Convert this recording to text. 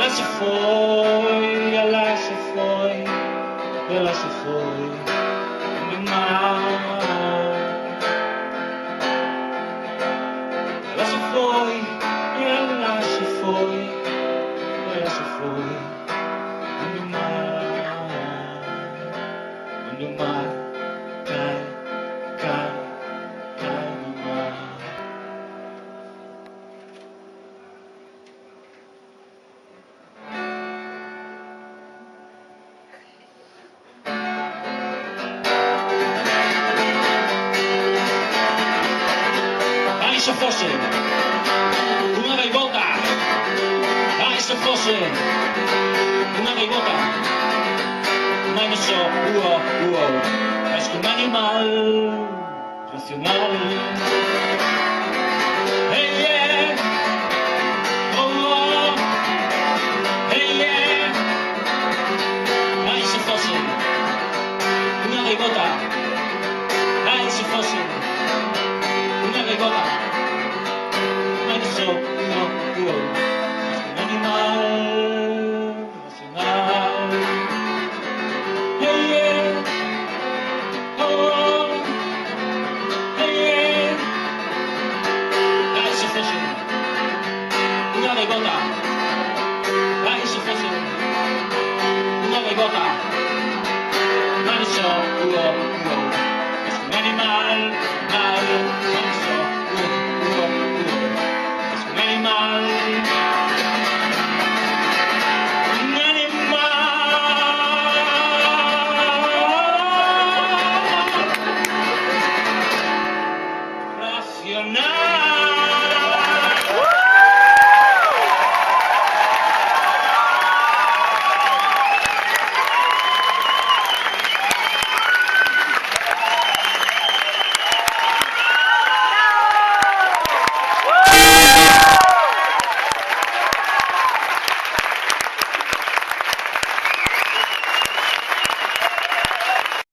ela se foi do mar. Ela se foi, ela se foi, ela se foi do mar. Onde o mar cai, cai, cai no mar. Se fosse una gaivota, se fosse una gaivota, mai non so, es un animal racional. Hey yeah, hey yeah, se fosse una gaivota, se fosse una gaivota. Un animal racional. Hey yeah, hey yeah. Se fosse una gaivota.